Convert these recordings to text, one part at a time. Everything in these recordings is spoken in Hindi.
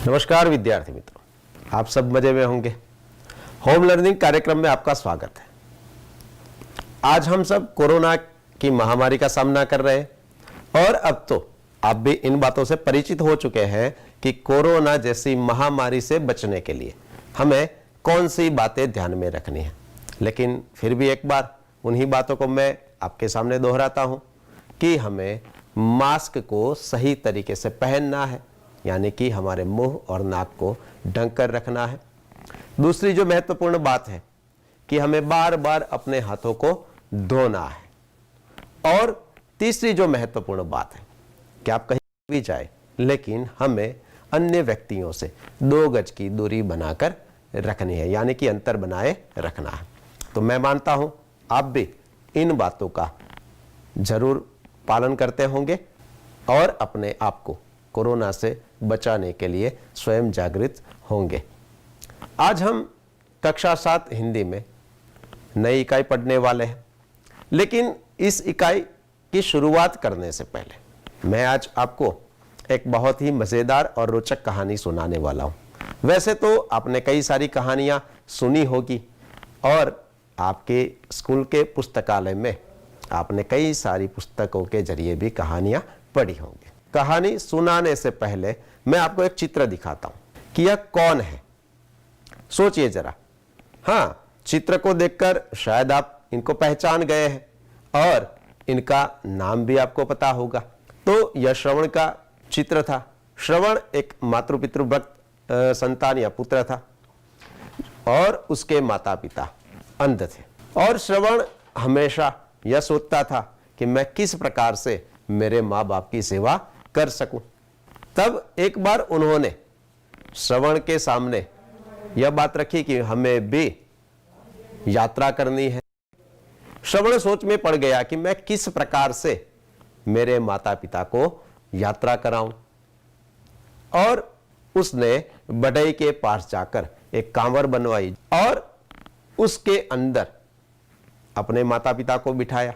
नमस्कार विद्यार्थी मित्रों, आप सब मजे में होंगे। होम लर्निंग कार्यक्रम में आपका स्वागत है। आज हम सब कोरोना की महामारी का सामना कर रहे हैं और अब तो आप भी इन बातों से परिचित हो चुके हैं कि कोरोना जैसी महामारी से बचने के लिए हमें कौन सी बातें ध्यान में रखनी है। लेकिन फिर भी एक बार उन्हीं बातों को मैं आपके सामने दोहराता हूं कि हमें मास्क को सही तरीके से पहनना है, यानी कि हमारे मुंह और नाक को ढक कर रखना है। दूसरी जो महत्वपूर्ण बात है कि हमें बार बार अपने हाथों को धोना है। और तीसरी जो महत्वपूर्ण बात है कि आप कहीं भी जाए लेकिन हमें अन्य व्यक्तियों से 2 गज की दूरी बनाकर रखनी है, यानी कि अंतर बनाए रखना है। तो मैं मानता हूं आप भी इन बातों का जरूर पालन करते होंगे और अपने आप को कोरोना से बचाने के लिए स्वयं जागृत होंगे। आज हम कक्षा 7 हिंदी में नई इकाई पढ़ने वाले हैं, लेकिन इस इकाई की शुरुआत करने से पहले मैं आज आपको एक बहुत ही मजेदार और रोचक कहानी सुनाने वाला हूं। वैसे तो आपने कई सारी कहानियां सुनी होगी और आपके स्कूल के पुस्तकालय में आपने कई सारी पुस्तकों के जरिए भी कहानियां पढ़ी होंगी। कहानी सुनाने से पहले मैं आपको एक चित्र दिखाता हूं कि यह कौन है। सोचिए जरा। हाँ, चित्र को देखकर शायद आप इनको पहचान गए हैं और इनका नाम भी आपको पता होगा। तो यह श्रवण का चित्र था। श्रवण एक मातृपितृ भक्त संतान या पुत्र था और उसके माता पिता अंध थे। और श्रवण हमेशा यह सोचता था कि मैं किस प्रकार से मेरे माँ बाप की सेवा कर सकूं। तब एक बार उन्होंने श्रवण के सामने यह बात रखी कि हमें भी यात्रा करनी है। श्रवण सोच में पड़ गया कि मैं किस प्रकार से मेरे माता पिता को यात्रा कराऊं। और उसने बढ़ई के पास जाकर एक कांवर बनवाई और उसके अंदर अपने माता पिता को बिठाया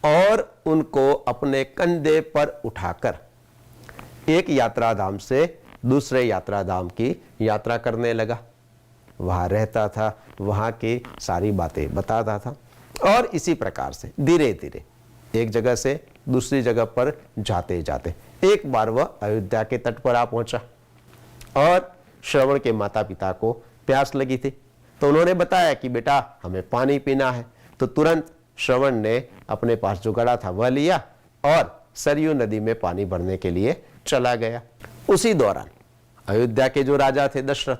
और उनको अपने कंधे पर उठाकर एक यात्रा धाम से दूसरे यात्रा धाम की यात्रा करने लगा। वहां रहता था, वहां की सारी बातें बताता था और इसी प्रकार से धीरे धीरे एक जगह से दूसरी जगह पर जाते जाते एक बार वह अयोध्या के तट पर आ पहुंचा और श्रवण के माता पिता को प्यास लगी थी। तो उन्होंने बताया कि बेटा हमें पानी पीना है। तो तुरंत श्रवण ने अपने पास जो घड़ा था वह लिया और सरयू नदी में पानी भरने के लिए चला गया। उसी दौरान अयोध्या के जो राजा थे दशरथ,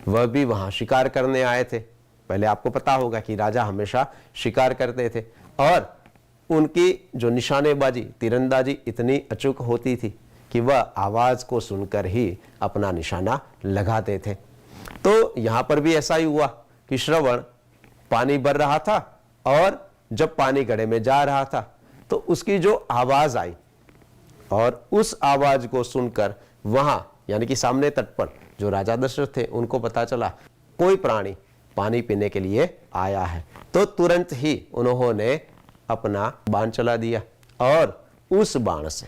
वह भी वहां शिकार करने आए थे। पहले आपको पता होगा कि राजा हमेशा शिकार करते थे और उनकी जो निशानेबाजी तीरंदाजी इतनी अचूक होती थी कि वह आवाज को सुनकर ही अपना निशाना लगाते थे। तो यहां पर भी ऐसा ही हुआ कि श्रवण पानी भर रहा था और जब पानी घड़े में जा रहा था तो उसकी जो आवाज आई और उस आवाज को सुनकर वहां यानी कि सामने तट पर जो राजा दशरथ थे उनको पता चला कोई प्राणी पानी पीने के लिए आया है। तो तुरंत ही उन्होंने अपना बाण चला दिया और उस बाण से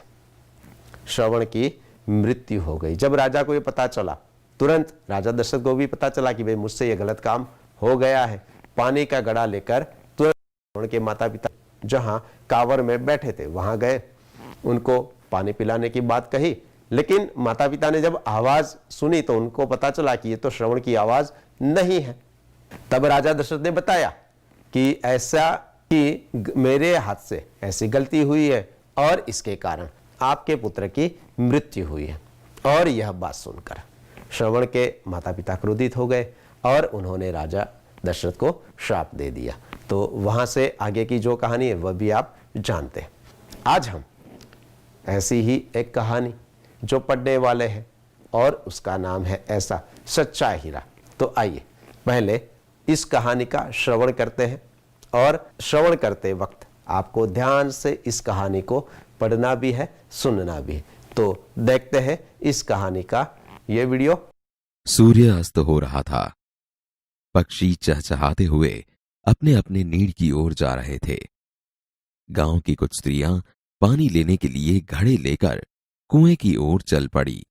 श्रवण की मृत्यु हो गई। जब राजा को यह पता चला, तुरंत राजा दशरथ को भी पता चला कि भाई मुझसे यह गलत काम हो गया है। पानी का घड़ा लेकर उनके माता पिता जहां कांवर में बैठे थे वहां गए, उनको पानी पिलाने की बात कही। लेकिन माता पिता ने जब आवाज सुनी तो उनको पता चला कि ये तो श्रवण की आवाज नहीं है। तब राजा दशरथ ने बताया कि ऐसा कि मेरे हाथ से ऐसी गलती हुई है और इसके कारण आपके पुत्र की मृत्यु हुई है। और यह बात सुनकर श्रवण के माता पिता क्रोधित हो गए और उन्होंने राजा दशरथ को श्राप दे दिया। तो वहां से आगे की जो कहानी है वह भी आप जानते हैं। आज हम ऐसी ही एक कहानी जो पढ़ने वाले हैं और उसका नाम है ऐसा सच्चा हीरा। तो आइए पहले इस कहानी का श्रवण करते हैं और श्रवण करते वक्त आपको ध्यान से इस कहानी को पढ़ना भी है, सुनना भी है। तो देखते हैं इस कहानी का ये वीडियो। सूर्य अस्त हो रहा था। पक्षी चहचहाते हुए अपने अपने नीड़ की ओर जा रहे थे। गांव की कुछ स्त्रियां पानी लेने के लिए घड़े लेकर कुएं की ओर चल पड़ी।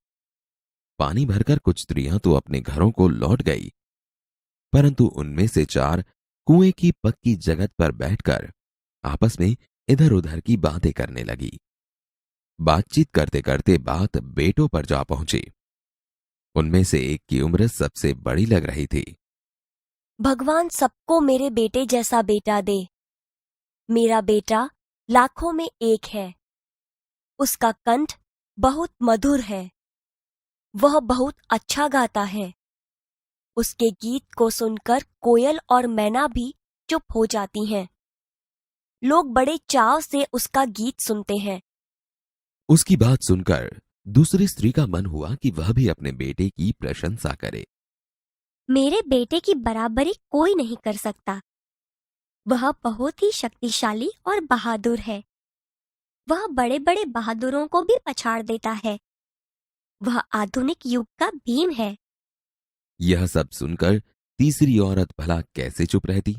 पानी भरकर कुछ स्त्रियां तो अपने घरों को लौट गई, परंतु उनमें से 4 कुएं की पक्की जगत पर बैठकर आपस में इधर उधर की बातें करने लगी। बातचीत करते करते बात बेटों पर जा पहुंची। उनमें से एक की उम्र सबसे बड़ी लग रही थी। भगवान सबको मेरे बेटे जैसा बेटा दे। मेरा बेटा लाखों में एक है। उसका कंठ बहुत मधुर है। वह बहुत अच्छा गाता है। उसके गीत को सुनकर कोयल और मैना भी चुप हो जाती हैं। लोग बड़े चाव से उसका गीत सुनते हैं। उसकी बात सुनकर दूसरी स्त्री का मन हुआ कि वह भी अपने बेटे की प्रशंसा करे। मेरे बेटे की बराबरी कोई नहीं कर सकता। वह बहुत ही शक्तिशाली और बहादुर है। वह बड़े बड़े बहादुरों को भी पछाड़ देता है। वह आधुनिक युग का भीम है। यह सब सुनकर तीसरी औरत भला कैसे चुप रहती।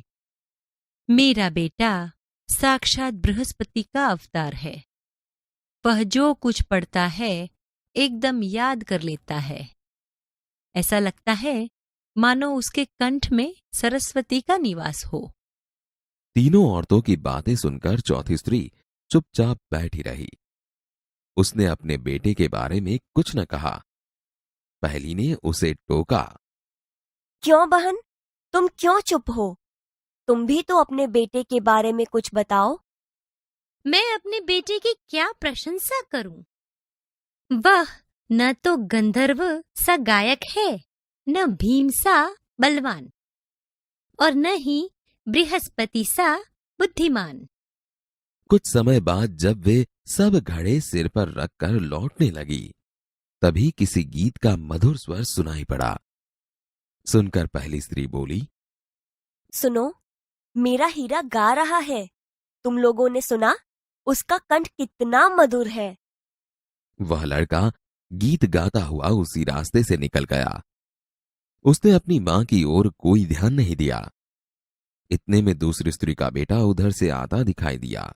मेरा बेटा साक्षात बृहस्पति का अवतार है। वह जो कुछ पढ़ता है एकदम याद कर लेता है। ऐसा लगता है मानो उसके कंठ में सरस्वती का निवास हो। तीनों औरतों की बातें सुनकर चौथी स्त्री चुपचाप बैठी रही। उसने अपने बेटे के बारे में कुछ न कहा। पहली ने उसे टोका। क्यों बहन, तुम क्यों चुप हो? तुम भी तो अपने बेटे के बारे में कुछ बताओ। मैं अपने बेटे की क्या प्रशंसा करूं? वह न तो गंधर्व सा गायक है, न भीम सा बलवान, और न ही बृहस्पति सा बुद्धिमान। कुछ समय बाद जब वे सब घड़े सिर पर रखकर लौटने लगी, तभी किसी गीत का मधुर स्वर सुनाई पड़ा। सुनकर पहली स्त्री बोली, सुनो, मेरा हीरा गा रहा है। तुम लोगों ने सुना? उसका कंठ कितना मधुर है। वह लड़का गीत गाता हुआ उसी रास्ते से निकल गया। उसने अपनी मां की ओर कोई ध्यान नहीं दिया। इतने में दूसरी स्त्री का बेटा उधर से आता दिखाई दिया।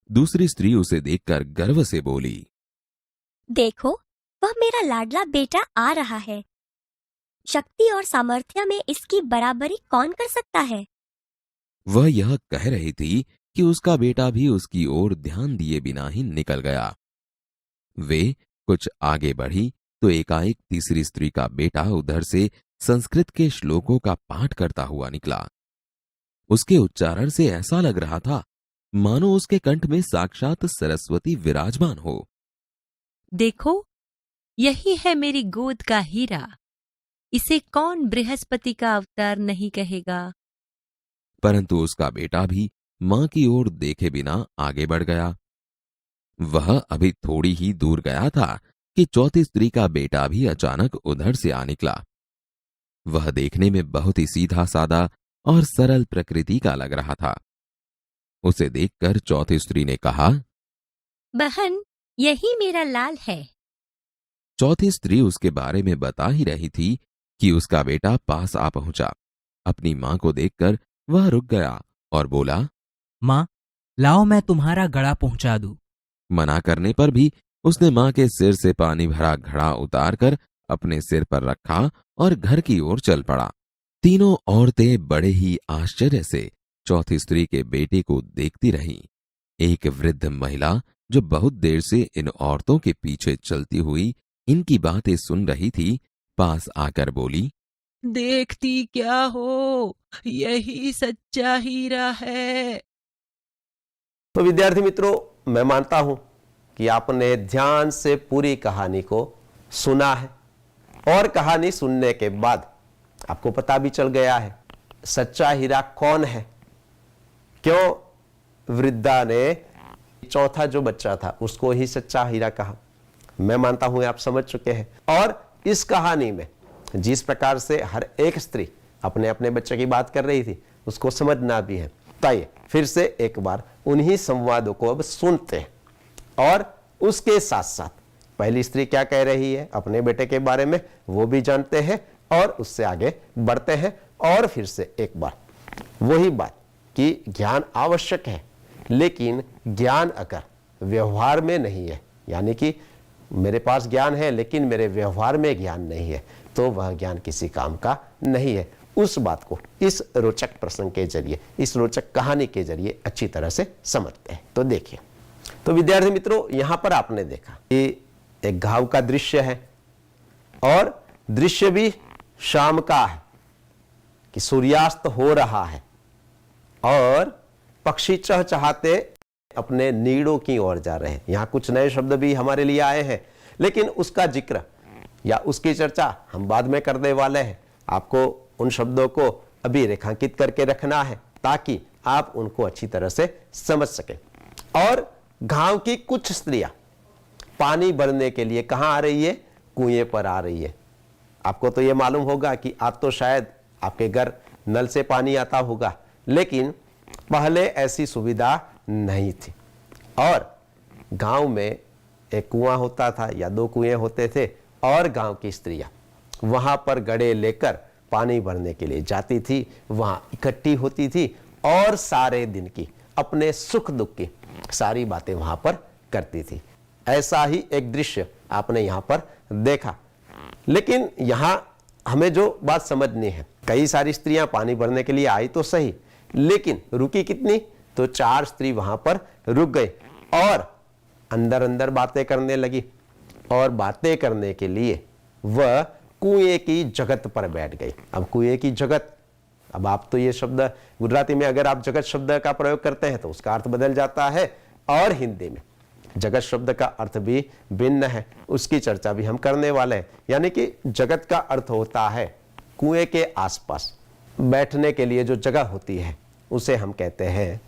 दूसरी स्त्री उसे देखकर गर्व से बोली, देखो, वह मेरा लाडला बेटा आ रहा है। शक्ति और सामर्थ्य में इसकी बराबरी कौन कर सकता है? वह यह कह रही थी कि उसका बेटा भी उसकी ओर ध्यान दिए बिना ही निकल गया। वे कुछ आगे बढ़ी तो एकाएक तीसरी स्त्री का बेटा उधर से संस्कृत के श्लोकों का पाठ करता हुआ निकला। उसके उच्चारण से ऐसा लग रहा था मानो उसके कंठ में साक्षात सरस्वती विराजमान हो। देखो, यही है मेरी गोद का हीरा। इसे कौन बृहस्पति का अवतार नहीं कहेगा? परंतु उसका बेटा भी मां की ओर देखे बिना आगे बढ़ गया। वह अभी थोड़ी ही दूर गया था कि चौथी स्त्री का बेटा भी अचानक उधर से आ निकला। वह देखने में बहुत ही सीधा सादा और सरल प्रकृति का लग रहा था। उसे देखकर चौथी स्त्री ने कहा, बहन, यही मेरा लाल है। चौथी स्त्री उसके बारे में बता ही रही थी कि उसका बेटा पास आ पहुंचा। अपनी मां को देखकर वह रुक गया और बोला, मां, लाओ मैं तुम्हारा घड़ा पहुंचा दूं। मना करने पर भी उसने मां के सिर से पानी भरा घड़ा उतारकर अपने सिर पर रखा और घर की ओर चल पड़ा। तीनों औरतें बड़े ही आश्चर्य से चौथी स्त्री के बेटे को देखती रहीं। एक वृद्ध महिला जो बहुत देर से इन औरतों के पीछे चलती हुई इनकी बातें सुन रही थी, पास आकर बोली, देखती क्या हो, यही सच्चा हीरा है। तो विद्यार्थी मित्रों, मैं मानता हूं कि आपने ध्यान से पूरी कहानी को सुना है और कहानी सुनने के बाद आपको पता भी चल गया है सच्चा हीरा कौन है। क्यों वृद्धा ने चौथा जो बच्चा था उसको ही सच्चा हीरा कहा। मैं मानता हूं आप समझ चुके हैं। और इस कहानी में जिस प्रकार से हर एक स्त्री अपने अपने बच्चे की बात कर रही थी उसको समझना भी है। तो आइए फिर से एक बार उन्हीं संवादों को अब सुनते हैं और उसके साथ साथ पहली स्त्री क्या कह रही है अपने बेटे के बारे में वो भी जानते हैं और उससे आगे बढ़ते हैं। और फिर से एक बार वही बात कि ज्ञान आवश्यक है, लेकिन ज्ञान अगर व्यवहार में नहीं है, यानी कि मेरे पास ज्ञान है लेकिन मेरे व्यवहार में ज्ञान नहीं है, तो वह ज्ञान किसी काम का नहीं है। उस बात को इस रोचक प्रसंग के जरिए, इस रोचक कहानी के जरिए अच्छी तरह से समझते हैं। तो देखिए, तो विद्यार्थी मित्रों, यहां पर आपने देखा कि एक गांव का दृश्य है और दृश्य भी शाम का है कि सूर्यास्त हो रहा है और पक्षी चहचहाते अपने नीड़ों की ओर जा रहे हैं। यहां कुछ नए शब्द भी हमारे लिए आए हैं, लेकिन उसका जिक्र या उसकी चर्चा हम बाद में करने वाले हैं। आपको उन शब्दों को अभी रेखांकित करके रखना है ताकि आप उनको अच्छी तरह से समझ सकें। और गांव की कुछ स्त्रियां पानी भरने के लिए कहां आ रही है? कुएं पर आ रही है। आपको तो यह मालूम होगा कि आज तो शायद आपके घर नल से पानी आता होगा, लेकिन पहले ऐसी सुविधा नहीं थी और गांव में एक कुआं होता था या 2 कुएं होते थे और गांव की स्त्रियां वहां पर गड़े लेकर पानी भरने के लिए जाती थी, वहां इकट्ठी होती थी और सारे दिन की अपने सुख दुख की सारी बातें वहां पर करती थी। ऐसा ही एक दृश्य आपने यहां पर देखा। लेकिन यहां हमें जो बात समझनी है, कई सारी स्त्रियां पानी भरने के लिए आई तो सही, लेकिन रुकी कितनी? तो 4 स्त्री वहां पर रुक गई और अंदर अंदर बातें करने लगी और बातें करने के लिए वह कुएं की जगत पर बैठ गई। अब कुएं की जगत, अब आप तो ये शब्द गुजराती में अगर आप जगत शब्द का प्रयोग करते हैं तो उसका अर्थ बदल जाता है और हिंदी में जगत शब्द का अर्थ भी भिन्न है, उसकी चर्चा भी हम करने वाले हैं। यानी कि जगत का अर्थ होता है कुएं के आसपास बैठने के लिए जो जगह होती है उसे हम कहते हैं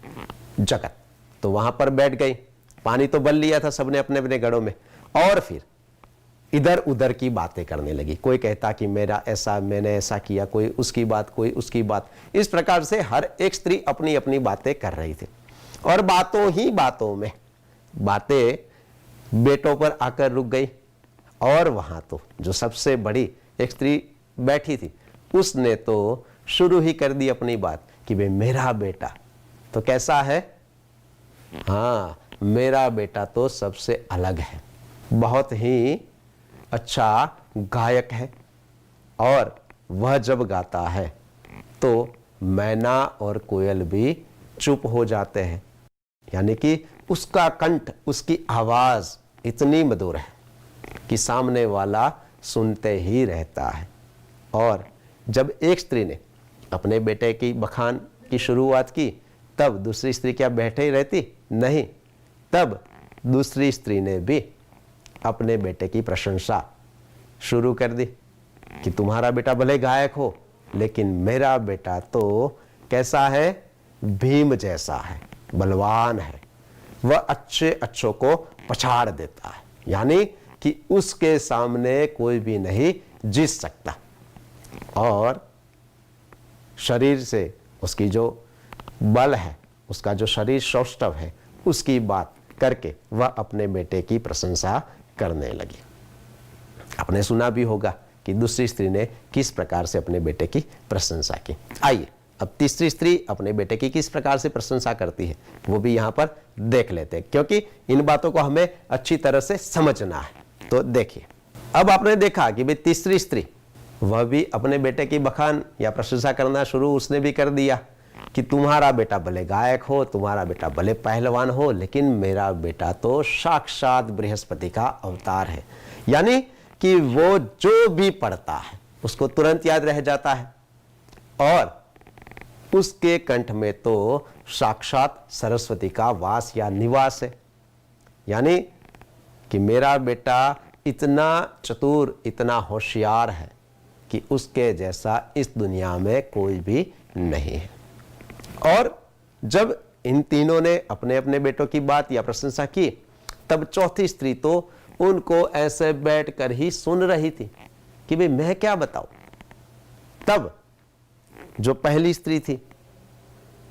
जगत। तो वहां पर बैठ गई, पानी तो भर लिया था सबने अपने अपने घड़ों में और फिर इधर उधर की बातें करने लगी। कोई कहता कि मेरा ऐसा, मैंने ऐसा किया, कोई उसकी बात, कोई उसकी बात। इस प्रकार से हर एक स्त्री अपनी अपनी बातें कर रही थी और बातों ही बातों में बातें बेटों पर आकर रुक गई। और वहां तो जो सबसे बड़ी एक स्त्री बैठी थी उसने तो शुरू ही कर दी अपनी बात कि भाई मेरा बेटा तो कैसा है? हाँ, मेरा बेटा तो सबसे अलग है, बहुत ही अच्छा गायक है और वह जब गाता है तो मैना और कोयल भी चुप हो जाते हैं। यानी कि उसका कंठ, उसकी आवाज इतनी मधुर है कि सामने वाला सुनते ही रहता है। और जब एक स्त्री ने अपने बेटे की बखान की शुरुआत की तब दूसरी स्त्री क्या बैठे ही रहती? नहीं, तब दूसरी स्त्री ने भी अपने बेटे की प्रशंसा शुरू कर दी कि तुम्हारा बेटा भले गायक हो लेकिन मेरा बेटा तो कैसा है? भीम जैसा है, बलवान है, वह अच्छे अच्छों को पछाड़ देता है। यानी कि उसके सामने कोई भी नहीं जीत सकता और शरीर से उसकी जो बल है, उसका जो शरीर सौष्ठव है, उसकी बात करके वह अपने बेटे की प्रशंसा करने लगी। आपने सुना भी होगा कि दूसरी स्त्री ने किस प्रकार से अपने बेटे की प्रशंसा की। आइए अब तीसरी स्त्री अपने बेटे की किस प्रकार से प्रशंसा करती है वो भी यहां पर देख लेते हैं, क्योंकि इन बातों को हमें अच्छी तरह से समझना है। तो देखिए, अब आपने देखा कि भाई तीसरी स्त्री वह भी अपने बेटे की बखान या प्रशंसा करना शुरू उसने भी कर दिया कि तुम्हारा बेटा भले गायक हो, तुम्हारा बेटा भले पहलवान हो, लेकिन मेरा बेटा तो साक्षात बृहस्पति का अवतार है। यानी कि वो जो भी पढ़ता है उसको तुरंत याद रह जाता है और उसके कंठ में तो साक्षात सरस्वती का वास या निवास है। यानी कि मेरा बेटा इतना चतुर, इतना होशियार है कि उसके जैसा इस दुनिया में कोई भी नहीं है। और जब इन तीनों ने अपने अपने बेटों की बात या प्रशंसा की तब चौथी स्त्री तो उनको ऐसे बैठकर ही सुन रही थी कि भाई मैं क्या बताऊं। तब जो पहली स्त्री थी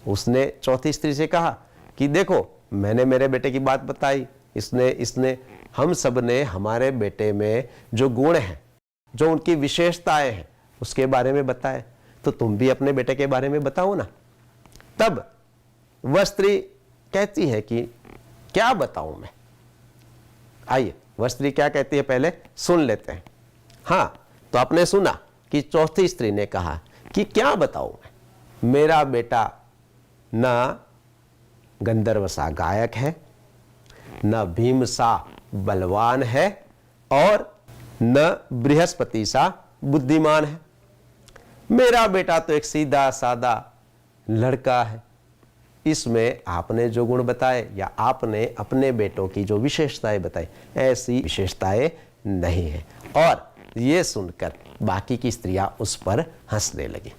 उसने चौथी स्त्री से कहा कि देखो, मैंने मेरे बेटे की बात बताई, इसने हम सब ने हमारे बेटे में जो गुण हैं, जो उनकी विशेषताएं हैं उसके बारे में बताए, तो तुम भी अपने बेटे के बारे में बताओ ना। तब वह स्त्री कहती है कि क्या बताऊं मैं। आइए वह स्त्री क्या कहती है पहले सुन लेते हैं। हाँ, तो आपने सुना कि चौथी स्त्री ने कहा कि क्या बताऊं मैं, मेरा बेटा न गंधर्व सा गायक है, न भीम सा बलवान है और न बृहस्पति सा बुद्धिमान है। मेरा बेटा तो एक सीधा सादा लड़का है। इसमें आपने जो गुण बताए या आपने अपने बेटों की जो विशेषताएं बताई, ऐसी विशेषताएं नहीं है। और ये सुनकर बाकी की स्त्रियां उस पर हंसने लगी।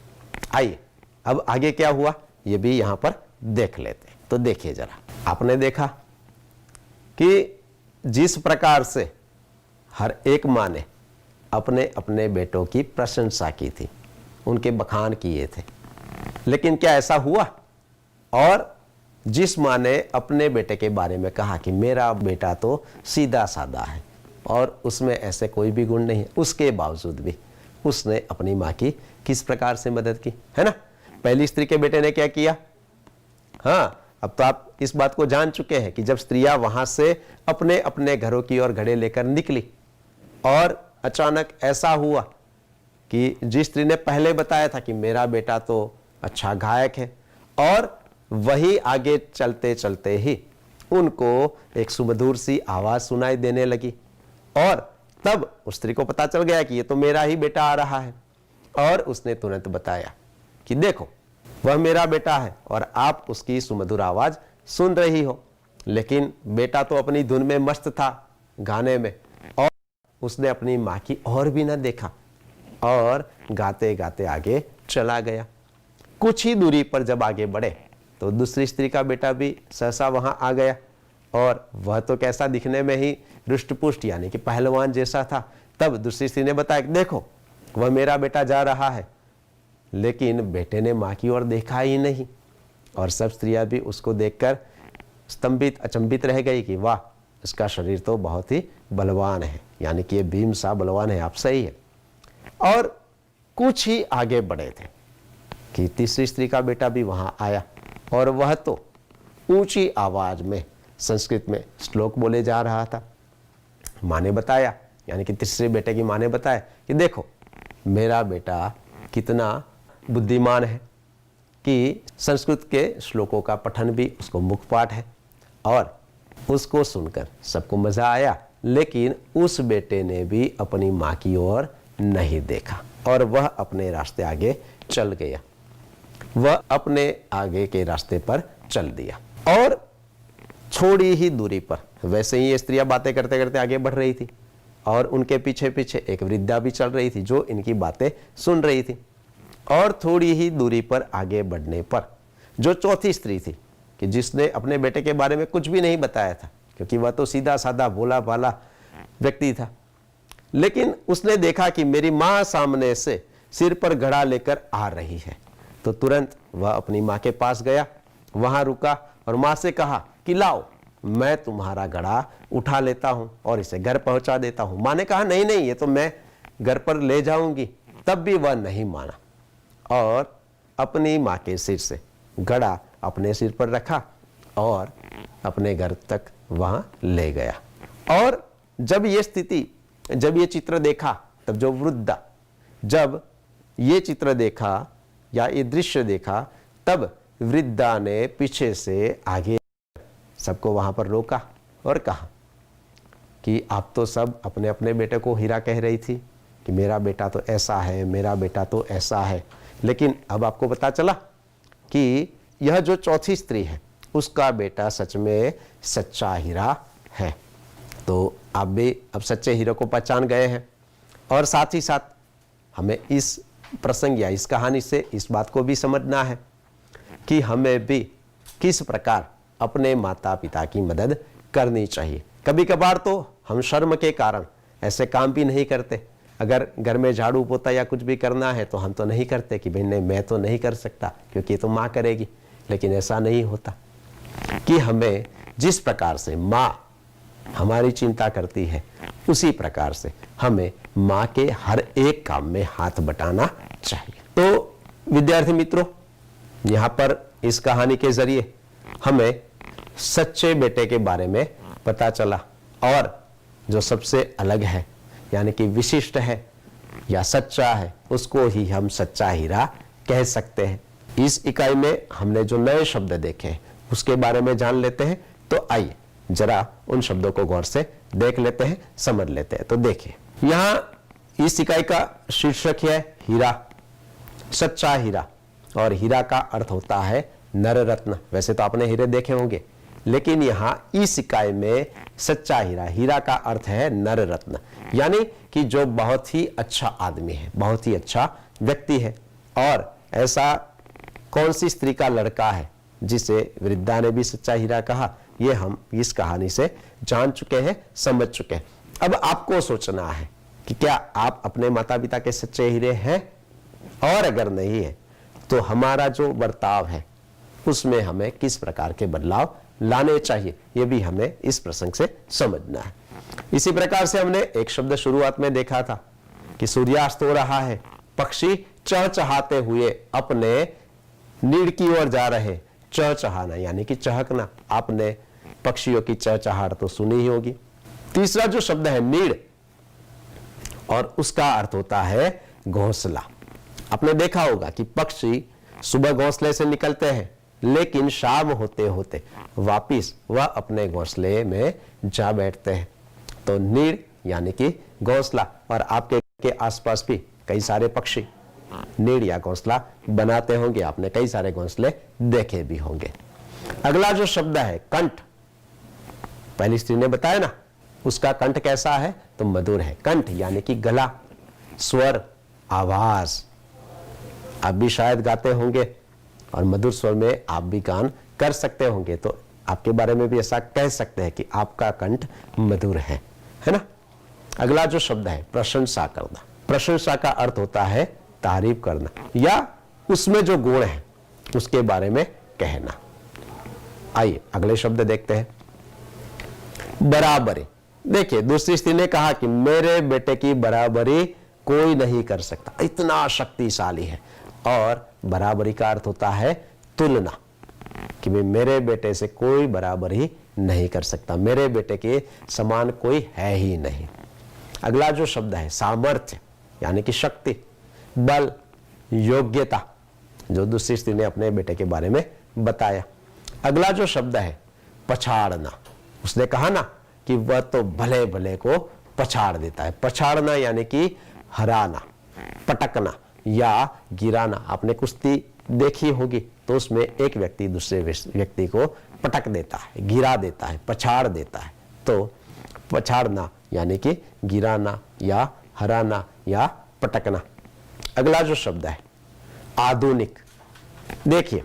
आइए अब आगे क्या हुआ ये भी यहां पर देख लेते हैं। तो देखिए जरा, आपने देखा कि जिस प्रकार से हर एक माँ ने अपने अपने बेटों की प्रशंसा की थी, उनके बखान किए थे, लेकिन क्या ऐसा हुआ? और जिस माँ ने अपने बेटे के बारे में कहा कि मेरा बेटा तो सीधा सादा है और उसमें ऐसे कोई भी गुण नहीं है, उसके बावजूद भी उसने अपनी माँ की किस प्रकार से मदद की, है ना। पहली स्त्री के बेटे ने क्या किया? हाँ, अब तो आप इस बात को जान चुके हैं कि जब स्त्रियां वहां से अपने अपने घरों की ओर घड़े लेकर निकली और अचानक ऐसा हुआ कि जिस स्त्री ने पहले बताया था कि मेरा बेटा तो अच्छा गायक है, और वही आगे चलते चलते ही उनको एक सुमधुर सी आवाज सुनाई देने लगी और तब उस स्त्री को पता चल गया कि ये तो मेरा ही बेटा आ रहा है। और उसने तुरंत बताया कि देखो वह मेरा बेटा है और आप उसकी सुमधुर आवाज सुन रही हो। लेकिन बेटा तो अपनी धुन में मस्त था गाने में, और उसने अपनी माँ की ओर भी न देखा और गाते गाते आगे चला गया। कुछ ही दूरी पर जब आगे बढ़े तो दूसरी स्त्री का बेटा भी सहसा वहां आ गया, और वह तो कैसा दिखने में ही रुष्ट-पुष्ट यानी कि पहलवान जैसा था। तब दूसरी स्त्री ने बताया कि देखो वह मेरा बेटा जा रहा है। लेकिन बेटे ने माँ की ओर देखा ही नहीं, और सब स्त्रियां भी उसको देखकर स्तंभित अचंभित रह गई कि वाह, इसका शरीर तो बहुत ही बलवान है, यानी कि ये भीम सा बलवान है, आप सही है। और कुछ ही आगे बढ़े थे कि तीसरी स्त्री का बेटा भी वहां आया, और वह तो ऊंची आवाज में संस्कृत में श्लोक बोले जा रहा था। माँ ने बताया, यानी कि तीसरे बेटे की माँ ने बताया कि देखो मेरा बेटा कितना बुद्धिमान है कि संस्कृत के श्लोकों का पठन भी उसको मुखपाठ है। और उसको सुनकर सबको मजा आया, लेकिन उस बेटे ने भी अपनी माँ की ओर नहीं देखा और वह अपने रास्ते आगे चल गया। वह अपने आगे के रास्ते पर चल दिया, और थोड़ी ही दूरी पर वैसे ही ये स्त्रियां बातें करते करते आगे बढ़ रही थी, और उनके पीछे पीछे एक वृद्धा भी चल रही थी जो इनकी बातें सुन रही थी। और थोड़ी ही दूरी पर आगे बढ़ने पर जो चौथी स्त्री थी कि जिसने अपने बेटे के बारे में कुछ भी नहीं बताया था, क्योंकि वह तो सीधा साधा भोला भाला व्यक्ति था, लेकिन उसने देखा कि मेरी माँ सामने से सिर पर घड़ा लेकर आ रही है, तो तुरंत वह अपनी माँ के पास गया, वहां रुका और माँ से कहा कि लाओ मैं तुम्हारा घड़ा उठा लेता हूं और इसे घर पहुंचा देता हूं। माँ ने कहा नहीं नहीं, ये तो मैं घर पर ले जाऊंगी। तब भी वह नहीं माना और अपनी माँ के सिर से घड़ा अपने सिर पर रखा और अपने घर तक वहां ले गया। और जब ये चित्र देखा, तब जो वृद्धा जब ये चित्र देखा या ये दृश्य देखा, तब वृद्धा ने पीछे से आगे सबको वहां पर रोका और कहा कि आप तो सब अपने अपने बेटे को हीरा कह रही थी कि मेरा बेटा तो ऐसा है, मेरा बेटा तो ऐसा है, लेकिन अब आपको पता चला कि यह जो चौथी स्त्री है उसका बेटा सच में सच्चा हीरा है। तो आप भी अब सच्चे हीरो को पहचान गए हैं, और साथ ही साथ हमें इस प्रसंग या इस कहानी से इस बात को भी समझना है कि हमें भी किस प्रकार अपने माता पिता की मदद करनी चाहिए। कभी कभार तो हम शर्म के कारण ऐसे काम भी नहीं करते। अगर घर में झाड़ू पोता या कुछ भी करना है तो हम तो नहीं करते कि भाई नहीं, मैं तो नहीं कर सकता क्योंकि ये तो माँ करेगी। लेकिन ऐसा नहीं होता कि हमें जिस प्रकार से माँ हमारी चिंता करती है, उसी प्रकार से हमें माँ के हर एक काम में हाथ बटाना चाहिए। तो विद्यार्थी मित्रों, यहाँ पर इस कहानी के जरिए हमें सच्चे बेटे के बारे में पता चला, और जो सबसे अलग है यानी कि विशिष्ट है या सच्चा है, उसको ही हम सच्चा हीरा कह सकते हैं। इस इकाई में हमने जो नए शब्द देखे हैं उसके बारे में जान लेते हैं। तो आइए जरा उन शब्दों को गौर से देख लेते हैं, समझ लेते हैं। तो देखिए, यहां इस इकाई का शीर्षक है हीरा, सच्चा हीरा। और हीरा का अर्थ होता है नर रत्न। वैसे तो आपने हीरे देखे होंगे, लेकिन यहां इस इकाई में सच्चा हीरा, हीरा का अर्थ है नर रत्न, यानी कि जो बहुत ही अच्छा आदमी है, बहुत ही अच्छा व्यक्ति है। और ऐसा कौन सी स्त्री का लड़का है जिसे वृद्धा ने भी सच्चा हीरा कहा, ये हम इस कहानी से जान चुके हैं, समझ चुके हैं। अब आपको सोचना है कि क्या आप अपने माता पिता के सच्चे हीरे हैं, और अगर नहीं है तो हमारा जो बर्ताव है उसमें हमें किस प्रकार के बदलाव लाने चाहिए, यह भी हमें इस प्रसंग से समझना है। इसी प्रकार से हमने एक शब्द शुरुआत में देखा था कि सूर्यास्त हो रहा है, पक्षी चहचहाते हुए अपने नीड़ की ओर जा रहे। चहचहाना यानी कि चहकना, आपने पक्षियों की चहचहाट तो सुनी ही होगी। तीसरा जो शब्द है नीड़, और उसका अर्थ होता है घोंसला। आपने देखा होगा कि पक्षी सुबह घोंसले से निकलते हैं, लेकिन शाम होते होते वापिस वह अपने घोंसले में जा बैठते हैं। तो नीड़ यानी कि घोंसला, और आपके के आसपास भी कई सारे पक्षी नीड़ या घोंसला बनाते होंगे, आपने कई सारे घोंसले देखे भी होंगे। अगला जो शब्द है कंठ, पहली स्त्री ने बताया ना, उसका कंठ कैसा है, तो मधुर है। कंठ यानी कि गला, स्वर, आवाज। आप भी शायद गाते होंगे और मधुर स्वर में आप भी गान कर सकते होंगे, तो आपके बारे में भी ऐसा कह सकते हैं कि आपका कंठ मधुर है ना। अगला जो शब्द है प्रशंसा करना, प्रशंसा का अर्थ होता है तारीफ करना या उसमें जो गुण है उसके बारे में कहना। आइए अगले शब्द देखते हैं बराबरी। देखिए, दूसरी स्त्री ने कहा कि मेरे बेटे की बराबरी कोई नहीं कर सकता, इतना शक्तिशाली है। और बराबरी का अर्थ होता है तुलना, कि मेरे बेटे से कोई बराबरी नहीं कर सकता, मेरे बेटे के समान कोई है ही नहीं। अगला जो शब्द है सामर्थ्य यानी कि शक्ति, बल, योग्यता, जो दूसरी स्त्री ने अपने बेटे के बारे में बताया। अगला जो शब्द है पछाड़ना, उसने कहा ना कि वह तो भले भले को पछाड़ देता है। पछाड़ना यानी कि हराना, पटकना या गिराना। आपने कुश्ती देखी होगी तो उसमें एक व्यक्ति दूसरे व्यक्ति को पटक देता है, गिरा देता है, पछाड़ देता है। तो पछाड़ना यानी कि गिराना या हराना या पटकना। अगला जो शब्द है आधुनिक। देखिए,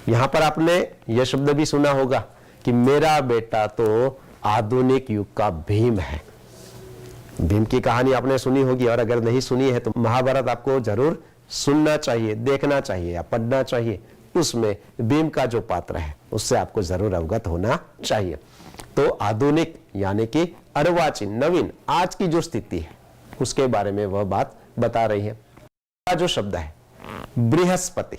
यहां पर आपने यह शब्द भी सुना होगा कि मेरा बेटा तो आधुनिक युग का भीम है। भीम की कहानी आपने सुनी होगी, और अगर नहीं सुनी है तो महाभारत आपको जरूर सुनना चाहिए, देखना चाहिए या पढ़ना चाहिए। उसमें भीम का जो पात्र है उससे आपको जरूर अवगत होना चाहिए। तो आधुनिक यानी कि अर्वाचीन, नवीन, आज की जो स्थिति है उसके बारे में वह बात बता रही है। जो शब्द है बृहस्पति।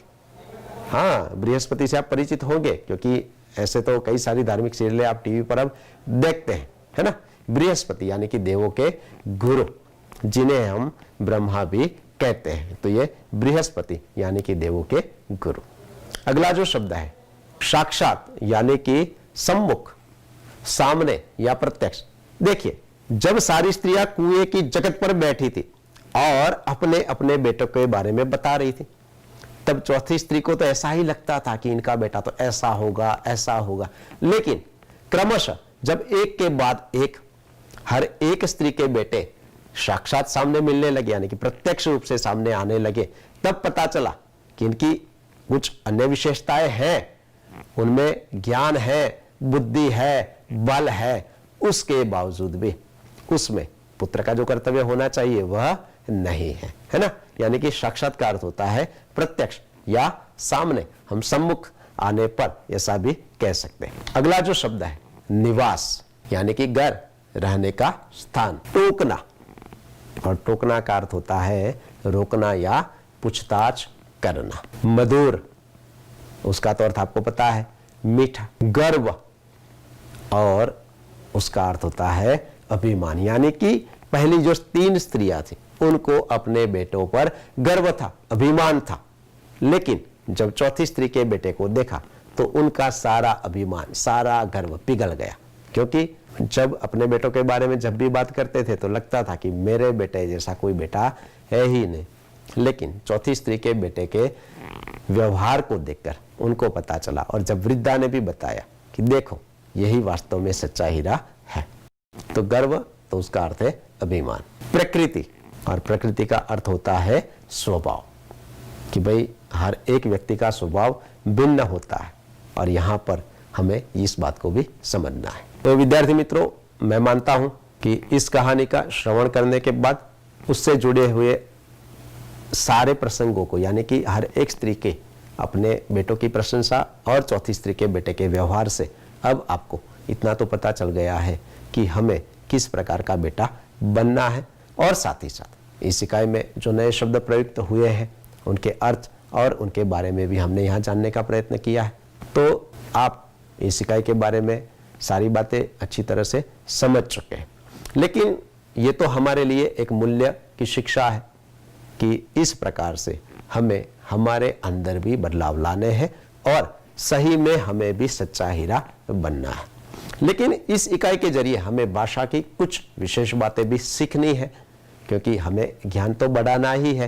हाँ, बृहस्पति से आप परिचित होंगे, क्योंकि ऐसे तो कई सारी धार्मिक सीरियलें आप टीवी पर अब देखते हैं, है ना। बृहस्पति यानी कि देवों के गुरु, जिन्हें हम ब्रह्मा भी कहते हैं। तो ये बृहस्पति यानी कि देवों के गुरु। अगला जो शब्द है साक्षात यानी कि सम्मुख, सामने या प्रत्यक्ष। देखिए, जब सारी स्त्रियां कुएं की जगत पर बैठी थी और अपने अपने बेटों के बारे में बता रही थी, तब चौथी स्त्री को तो ऐसा ही लगता था कि इनका बेटा तो ऐसा होगा, ऐसा होगा। लेकिन क्रमशः जब एक के बाद एक हर एक स्त्री के बेटे साक्षात सामने मिलने लगे, यानी कि प्रत्यक्ष रूप से सामने आने लगे, तब पता चला कि इनकी कुछ अन्य विशेषताएं हैं, उनमें ज्ञान है, बुद्धि है, बल है। उसके बावजूद भी उसमें पुत्र का जो कर्तव्य होना चाहिए वह नहीं है, है ना। यानी कि साक्षात्कार होता है प्रत्यक्ष या सामने, हम सम्मुख आने पर ऐसा भी कह सकते हैं। अगला जो शब्द है निवास यानी कि घर, रहने का स्थान। टोकना, और टोकना का अर्थ होता है रोकना या पूछताछ करना। मधुर, उसका तो अर्थ आपको पता है मीठा। गर्व, और उसका अर्थ होता है अभिमान, यानी कि पहली जो 3 स्त्रियां थी उनको अपने बेटों पर गर्व था, अभिमान था। लेकिन जब चौथी स्त्री के बेटे को देखा तो उनका सारा अभिमान, सारा गर्व पिघल गया। क्योंकि जब अपने बेटों के बारे में जब भी बात करते थे तो लगता था कि मेरे बेटे जैसा कोई बेटा है ही नहीं। लेकिन चौथी स्त्री के बेटे के व्यवहार को देखकर उनको पता चला, और जब वृद्धा ने भी बताया कि देखो यही वास्तव में सच्चा हीरा है, तो गर्व, तो उसका अर्थ है अभिमान। प्रकृति, और प्रकृति का अर्थ होता है स्वभाव, कि भाई हर एक व्यक्ति का स्वभाव भिन्न होता है, और यहाँ पर हमें इस बात को भी समझना है। तो विद्यार्थी मित्रों, मैं मानता हूं कि इस कहानी का श्रवण करने के बाद उससे जुड़े हुए सारे प्रसंगों को, यानी कि हर एक स्त्री के अपने बेटों की प्रशंसा और चौथी स्त्री के बेटे के व्यवहार से अब आपको इतना तो पता चल गया है कि हमें किस प्रकार का बेटा बनना है। और साथ ही साथ इस इकाई में जो नए शब्द प्रयुक्त हुए हैं उनके अर्थ और उनके बारे में भी हमने यहाँ जानने का प्रयत्न किया है। तो आप इस इकाई के बारे में सारी बातें अच्छी तरह से समझ चुके हैं। लेकिन ये तो हमारे लिए एक मूल्य की शिक्षा है कि इस प्रकार से हमें हमारे अंदर भी बदलाव लाने हैं और सही में हमें भी सच्चा हीरा बनना है। लेकिन इस इकाई के जरिए हमें भाषा की कुछ विशेष बातें भी सीखनी है, क्योंकि हमें ज्ञान तो बढ़ाना ही है,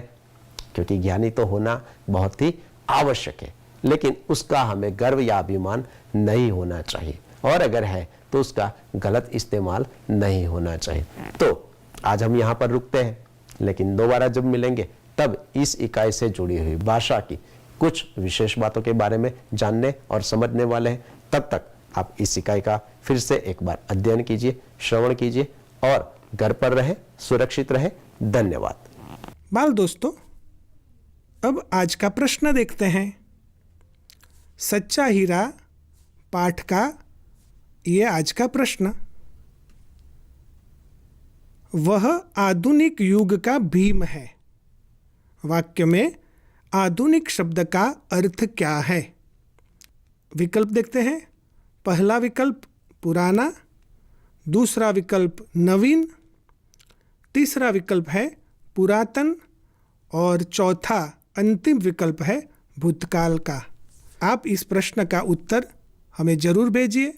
क्योंकि ज्ञानी तो होना बहुत ही आवश्यक है। लेकिन उसका हमें गर्व या अभिमान नहीं होना चाहिए, और अगर है तो उसका गलत इस्तेमाल नहीं होना चाहिए। तो आज हम यहाँ पर रुकते हैं, लेकिन दोबारा जब मिलेंगे तब इस इकाई से जुड़ी हुई भाषा की कुछ विशेष बातों के बारे में जानने और समझने वाले हैं। तब तक आप इस इकाई का फिर से एक बार अध्ययन कीजिए, श्रवण कीजिए और घर पर रहे, सुरक्षित रहे। धन्यवाद। बाल दोस्तों, अब आज का प्रश्न देखते हैं। सच्चा हीरा पाठ का ये आज का प्रश्न। वह आधुनिक युग का भीम है। वाक्य में आधुनिक शब्द का अर्थ क्या है? विकल्प देखते हैं। पहला विकल्प पुराना, दूसरा विकल्प नवीन, तीसरा विकल्प है पुरातन और चौथा अंतिम विकल्प है भूतकाल का। आप इस प्रश्न का उत्तर हमें जरूर भेजिए।